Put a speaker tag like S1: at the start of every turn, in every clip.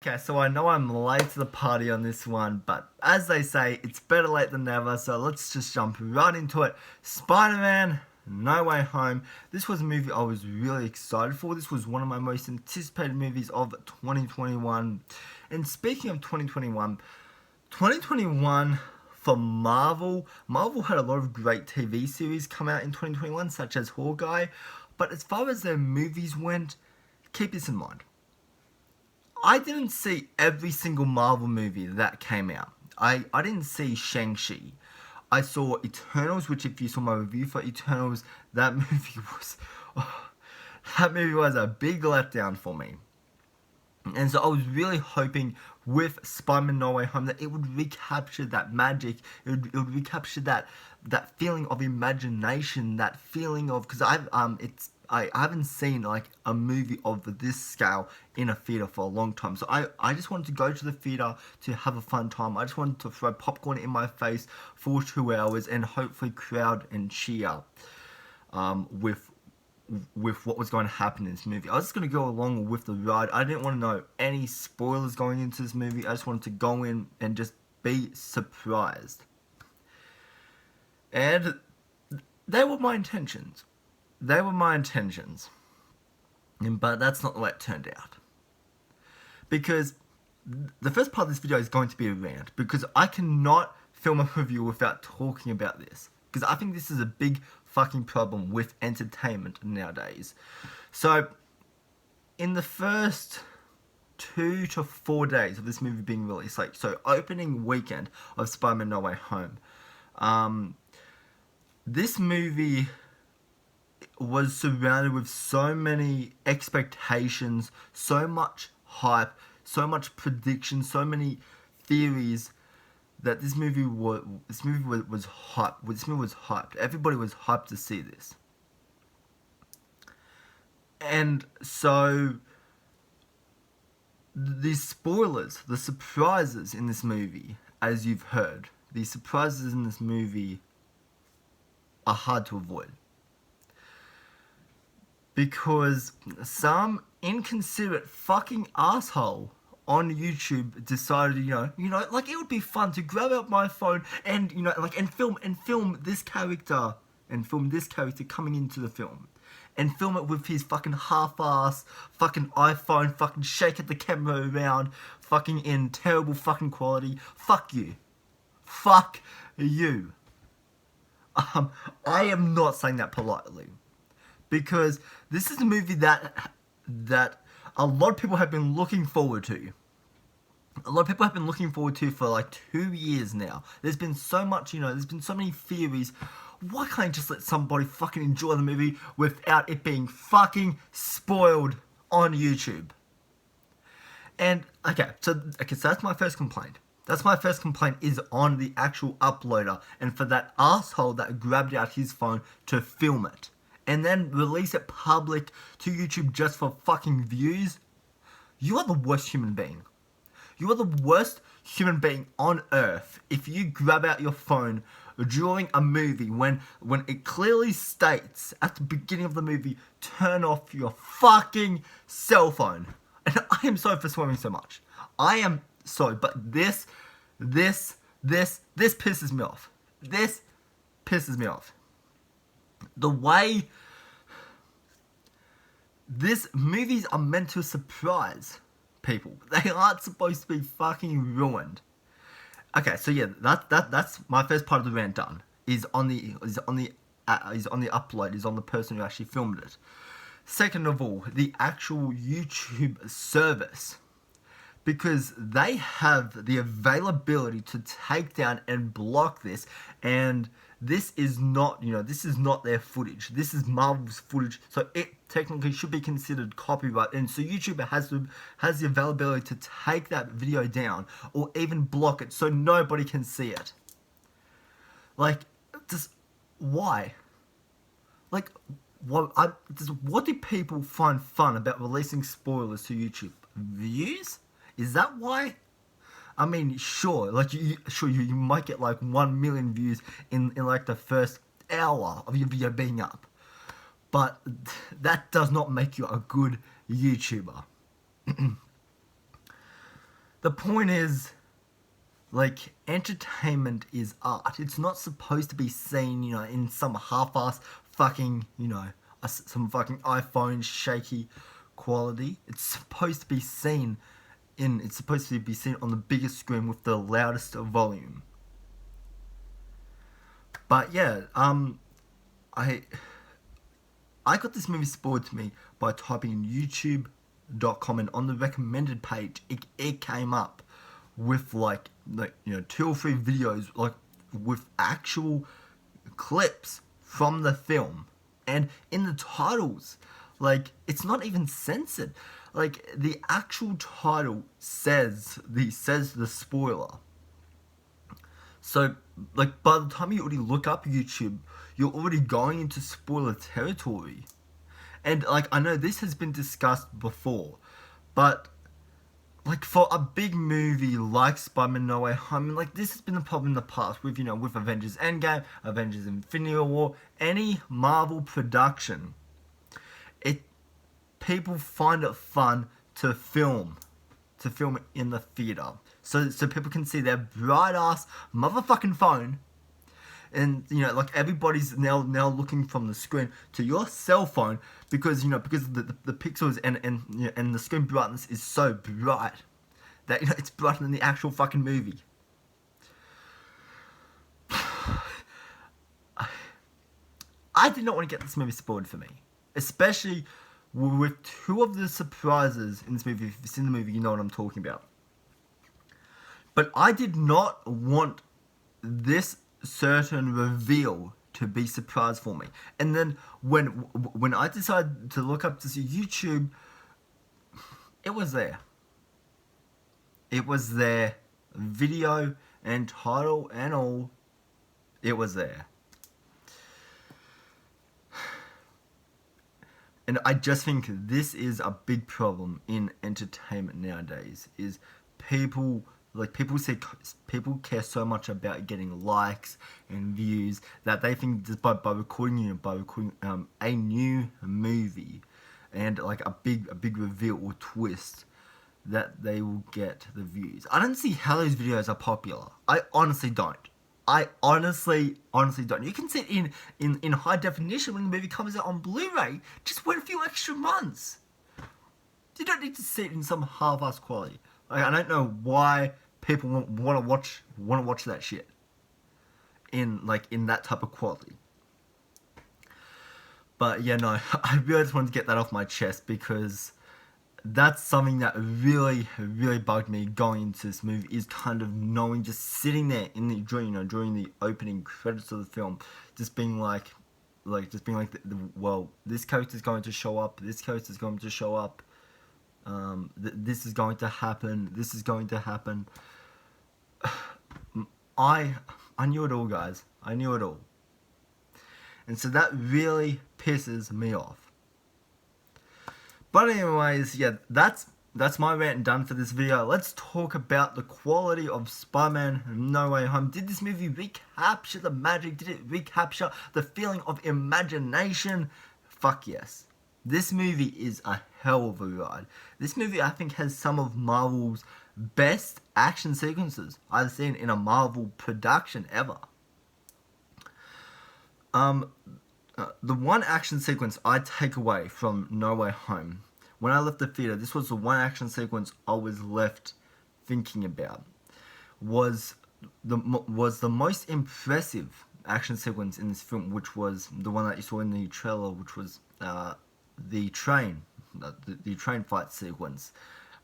S1: Okay, so I know I'm late to the party on this one, but as they say, it's better late than never, so let's just jump right into it. Spider-Man No Way Home. This was a movie I was really excited for. This was one of my most anticipated movies of 2021. And speaking of 2021 for Marvel had a lot of great TV series come out in 2021, such as Hawkeye. But as far as their movies went, keep this in mind. I didn't see every single Marvel movie that came out. I didn't see Shang-Chi. I saw Eternals, which if you saw my review for Eternals, that movie was that movie was a big letdown for me. And so I was really hoping with Spider-Man No Way Home that it would recapture that magic. It would recapture that feeling of imagination, that feeling of, because I haven't seen like a movie of this scale in a theater for a long time. So I just wanted to go to the theater to have a fun time. I just wanted to throw popcorn in my face for 2 hours and hopefully crowd and cheer with what was going to happen in this movie. I was just going to go along with the ride. I didn't want to know any spoilers going into this movie. I just wanted to go in and just be surprised. And they were my intentions. They were my intentions. But that's not the way it turned out. Because the first part of this video is going to be a rant. Because I cannot film a review without talking about this. Because I think this is a big fucking problem with entertainment nowadays. So, in the first 2 to 4 days of this movie being released, like, so opening weekend of Spider-Man No Way Home, this movie was surrounded with so many expectations, so much hype, so much prediction, so many theories that this movie was hyped. This movie was hyped. Everybody was hyped to see this. And so the spoilers, the surprises in this movie, as you've heard, the surprises in this movie are hard to avoid. Because some inconsiderate fucking asshole on YouTube decided, like it would be fun to grab out my phone and, and film this character coming into the film. And film it with his fucking half-ass fucking iPhone, fucking shaking the camera around, fucking in terrible fucking quality. Fuck you. Fuck you. I am not saying that politely. Because this is a movie that a lot of people have been looking forward to. A lot of people have been looking forward to for like 2 years now. There's been so much, there's been so many theories. Why can't I just let somebody fucking enjoy the movie without it being fucking spoiled on YouTube? And, okay, so that's my first complaint. That's my first complaint is on the actual uploader and for that asshole that grabbed out his phone to film it. And then release it public to YouTube just for fucking views. You are the worst human being. You are the worst human being on earth if you grab out your phone during a movie when it clearly states at the beginning of the movie, turn off your fucking cell phone. And I am sorry for swearing so much. I am sorry, but this pisses me off. This pisses me off. The way these movies are meant to surprise people. They aren't supposed to be fucking ruined. Okay, so yeah, that's my first part of the rant done. Is on the upload, is on the person who actually filmed it. Second of all, the actual YouTube service. Because they have the availability to take down and block this, and this is not, this is not their footage. This is Marvel's footage, so it technically should be considered copyright. And so YouTube has the availability to take that video down or even block it so nobody can see it. Like, just why? Like, what do people find fun about releasing spoilers to YouTube? Views? Is that why? I mean, sure, like you might get like 1 million views in like the first hour of your video being up, but that does not make you a good YouTuber. The point is, like, entertainment is art. It's not supposed to be seen, in some half-ass fucking, some fucking iPhone shaky quality. It's supposed to be seen on the biggest screen with the loudest volume. But yeah, I I got this movie spoiled to me by typing in YouTube.com, and on the recommended page, it came up with like 2 or 3 videos like with actual clips from the film, and in the titles, like, it's not even censored. Like, the actual title says the spoiler. So, like, by the time you already look up YouTube, you're already going into spoiler territory. And, like, I know this has been discussed before, but, like, for a big movie like Spider-Man No Way Home, like, this has been a problem in the past with, with Avengers Endgame, Avengers Infinity War, any Marvel production. People find it fun to film it in the theater, so people can see their bright ass motherfucking phone, and like, everybody's now looking from the screen to your cell phone, because because the pixels and the screen brightness is so bright that it's brighter than the actual fucking movie. I did not want to get this movie spoiled for me, especially with 2 of the surprises in this movie. If you've seen the movie, you know what I'm talking about. But I did not want this certain reveal to be surprise for me. And then when I decided to look up to see YouTube, it was there. It was there, video and title and all. It was there. And I just think this is a big problem in entertainment nowadays. Is people care so much about getting likes and views that they think just by recording a new movie and like a big reveal or twist, that they will get the views. I don't see how those videos are popular. I honestly don't. I honestly don't. You can see it in high definition when the movie comes out on Blu-ray. Just wait a few extra months. You don't need to see it in some half-ass quality. Like, I don't know why people want to watch that shit in that type of quality. But yeah, no, I really just wanted to get that off my chest, because that's something that really bugged me going into this movie, is kind of knowing, just sitting there during the opening credits of the film, just being like, well, this character's going to show up, this character's going to show up, this is going to happen, this is going to happen. I knew it all, guys. I knew it all. And so that really pisses me off. But anyways, yeah, that's my rant done for this video. Let's talk about the quality of Spider-Man No Way Home. Did this movie recapture the magic? Did it recapture the feeling of imagination? Fuck yes. This movie is a hell of a ride. This movie, I think, has some of Marvel's best action sequences I've seen in a Marvel production ever. The one action sequence I take away from No Way Home, when I left the theater, this was the one action sequence I was left thinking about, was the most impressive action sequence in this film, which was the one that you saw in the trailer, which was the train fight sequence.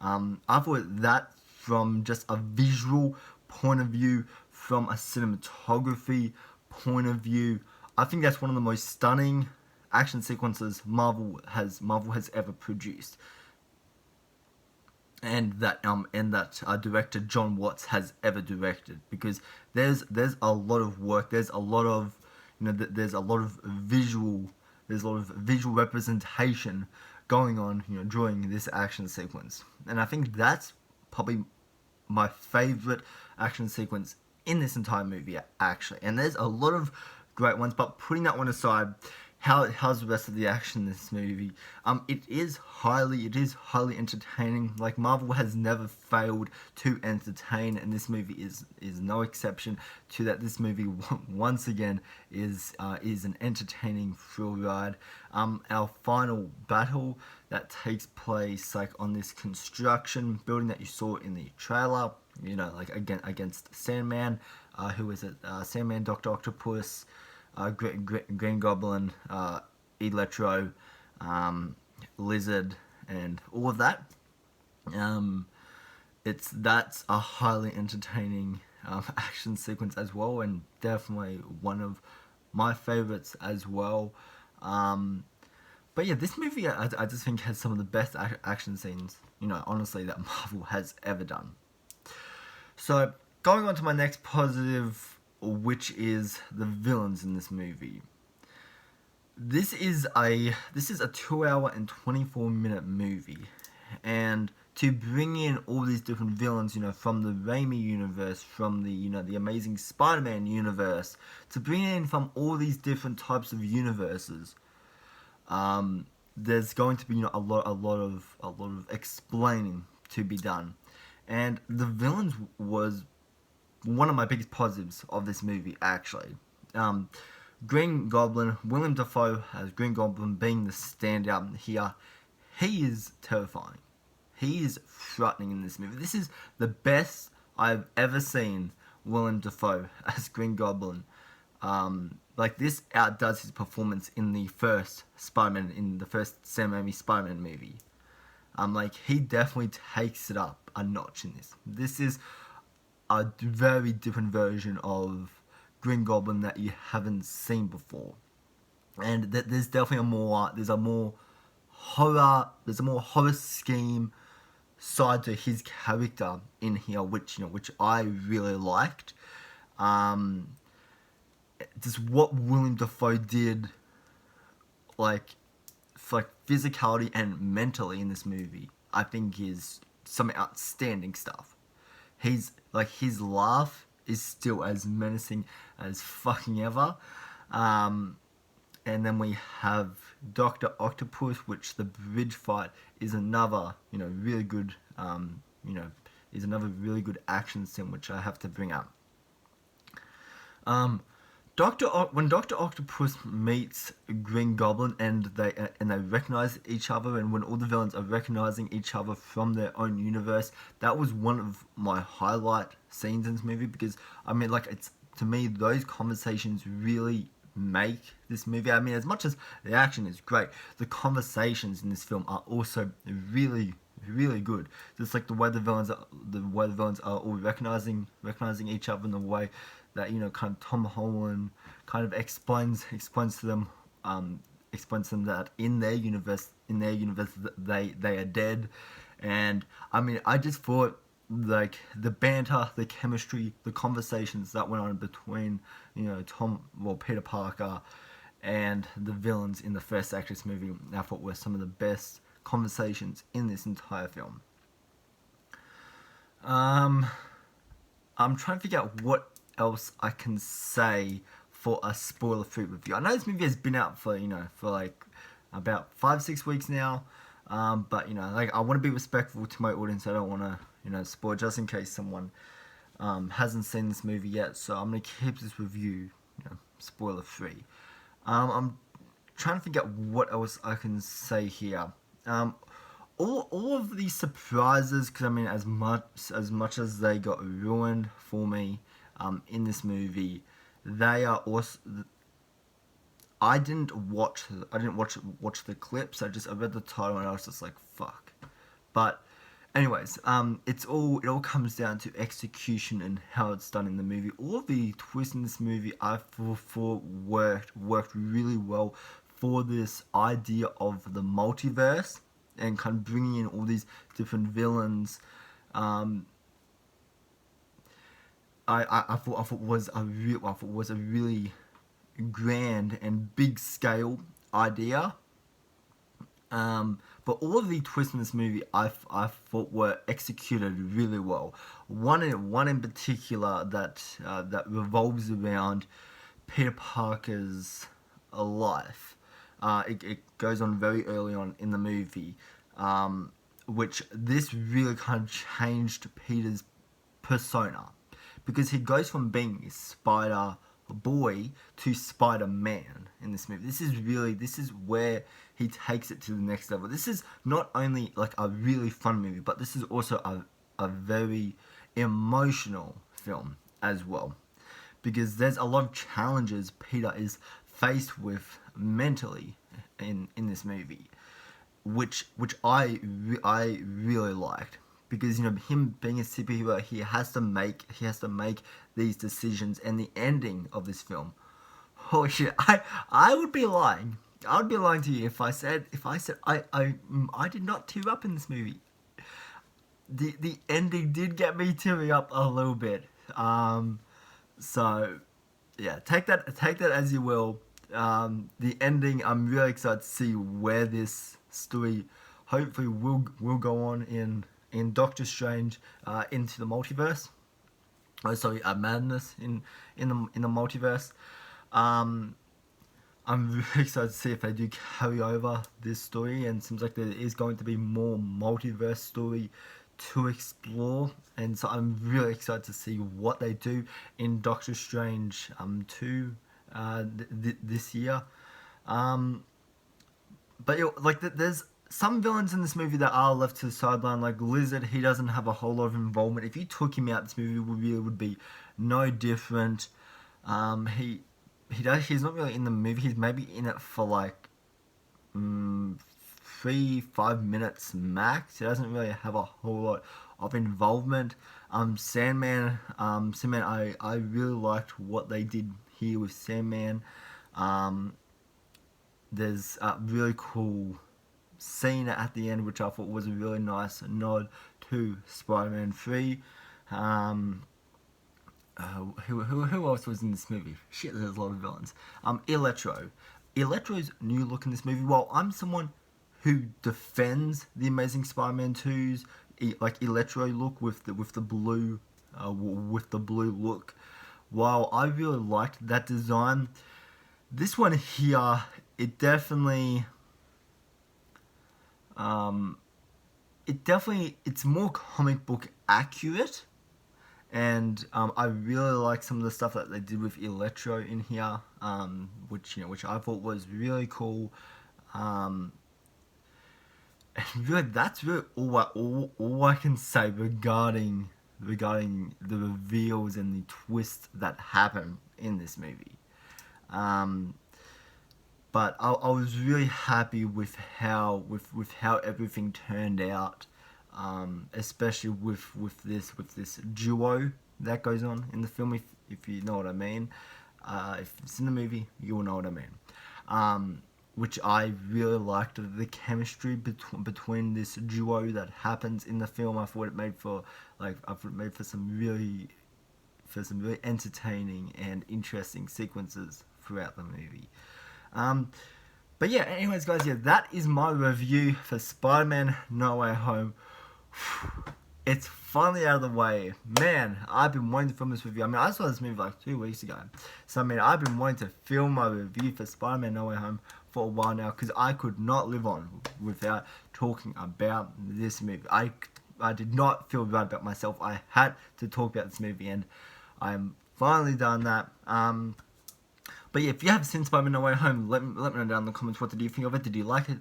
S1: I thought that, from just a visual point of view, from a cinematography point of view, I think that's one of the most stunning action sequences Marvel has ever produced, and that director John Watts has ever directed, because there's a lot of work, there's a lot of visual representation going on during this action sequence, and I think that's probably my favorite action sequence in this entire movie, actually. And there's a lot of great ones, but putting that one aside, how's the rest of the action in this movie? It is highly entertaining. Like, Marvel has never failed to entertain, and this movie is no exception to that. This movie once again is an entertaining thrill ride. Our final battle that takes place like on this construction building that you saw in the trailer. You know, like against Sandman, who is it? Sandman, Doctor Octopus, Green Goblin, Electro, Lizard, and all of that. That's a highly entertaining action sequence as well, and definitely one of my favorites as well. But yeah, this movie I just think has some of the best action scenes, you know, honestly, that Marvel has ever done. So going on to my next positive, which is the villains in this movie. This is a 2 hour and 24 minute movie, and to bring in all these different villains, you know, from the Raimi universe, from the Amazing Spider-Man universe, to bring in from all these different types of universes, there's going to be, you know, a lot of explaining to be done, and the villains was one of my biggest positives of this movie, actually. Green Goblin, Willem Dafoe as Green Goblin being the standout here, he is terrifying. He is frightening in this movie. This is the best I've ever seen Willem Dafoe as Green Goblin. Like, this outdoes his performance in the first Sam Raimi Spider-Man movie. Like, he definitely takes it up a notch in this. This is a very different version of Green Goblin that you haven't seen before, and there's definitely a more horror scheme side to his character in here, which I really liked. Just what William Dafoe did, like, for like physicality and mentally in this movie, I think is some outstanding stuff. His laugh is still as menacing as fucking ever. And then we have Doctor Octopus, which the bridge fight is another, really good, is another really good action scene, which I have to bring up. When Doctor Octopus meets Green Goblin and they recognize each other, and when all the villains are recognizing each other from their own universe, that was one of my highlight scenes in this movie, because it's, to me, those conversations really make this movie. As much as the action is great, the conversations in this film are also really, really good. Just like the way the villains are all recognizing each other, in the way that, kind of Tom Holland kind of explains to them that in their universe they are dead. And I just thought, like, the banter, the chemistry, the conversations that went on between, Peter Parker and the villains in the first act of this movie, I thought were some of the best conversations in this entire film. I'm trying to figure out what else I can say for a spoiler-free review. I know this movie has been out for like about 5-6 weeks now, but I want to be respectful to my audience. I don't want to spoil, just in case someone hasn't seen this movie yet. So I'm gonna keep this review spoiler-free. I'm trying to figure out what else I can say here. All of these surprises, because as much as they got ruined for me in this movie, they are also. I didn't watch the clips. I read the title and I was just like, fuck. But anyways, it all comes down to execution and how it's done in the movie. All of the twists in this movie I thought worked really well for this idea of the multiverse, and kind of bringing in all these different villains. I thought was a really grand and big scale idea. But all of the twists in this movie I thought were executed really well. One in particular that revolves around Peter Parker's life. It goes on very early on in the movie, which this really kind of changed Peter's persona, because he goes from being Spider Boy to Spider-Man in this movie. This is where he takes it to the next level. This is not only like a really fun movie, but this is also a very emotional film as well, because there's a lot of challenges Peter is faced with mentally in this movie, which I really liked, because him being a superhero, he has to make these decisions, and the ending of this film, holy shit, I would be lying. I would be lying to you if I said I did not tear up in this movie. The ending did get me tearing up a little bit. So yeah, take that as you will. The ending, I'm really excited to see where this story hopefully will go on in Doctor Strange, into the multiverse. Oh, sorry, madness in the multiverse. I'm really excited to see if they do carry over this story, and it seems like there is going to be more multiverse story to explore, and so I'm really excited to see what they do in Doctor Strange 2 this year. But there's some villains in this movie that are left to the sideline, like Lizard. He doesn't have a whole lot of involvement. If you took him out, this movie would be no different. He's not really in the movie. He's maybe in it for like 3-5 minutes max. He doesn't really have a whole lot of involvement. Sandman, I really liked what they did here with Sandman. There's a really cool scene at the end, which I thought was a really nice nod to Spider-Man 3. Who else was in this movie? Shit, there's a lot of villains. Electro's new look in this movie. While I'm someone who defends the Amazing Spider-Man 2's like Electro look with the blue look, while I really liked that design, this one here, it definitely it's more comic book accurate, and I really like some of the stuff that they did with Electro in here, which I thought was really cool. And really, that's really all I can say regarding the reveals and the twists that happen in this movie. But I was really happy with how everything turned out, especially with this duo that goes on in the film. If you know what I mean, if it's in the movie, you will know what I mean. Which I really liked, the chemistry between this duo that happens in the film. I thought it made for some really entertaining and interesting sequences throughout the movie. But yeah, anyways guys, yeah, that is my review for Spider-Man No Way Home. It's finally out of the way. Man, I've been wanting to film this review. I mean, I saw this movie like 2 weeks ago. So, I mean, I've been wanting to film my review for Spider-Man No Way Home for a while now, because I could not live on without talking about this movie. I did not feel right about myself. I had to talk about this movie, and I'm finally done that. But yeah, if you have seen Spider-Man No Way Home, let me know down in the comments, what did you think of it? Did you like it?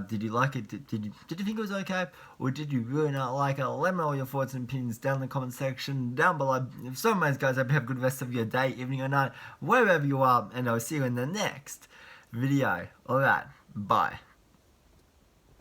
S1: Did you like it? Did you think it was okay? Or did you really not like it? Let me know all your thoughts and opinions down in the comment section down below. So much guys, I hope you have a good rest of your day, evening or night, wherever you are, and I'll see you in the next video. Alright, bye.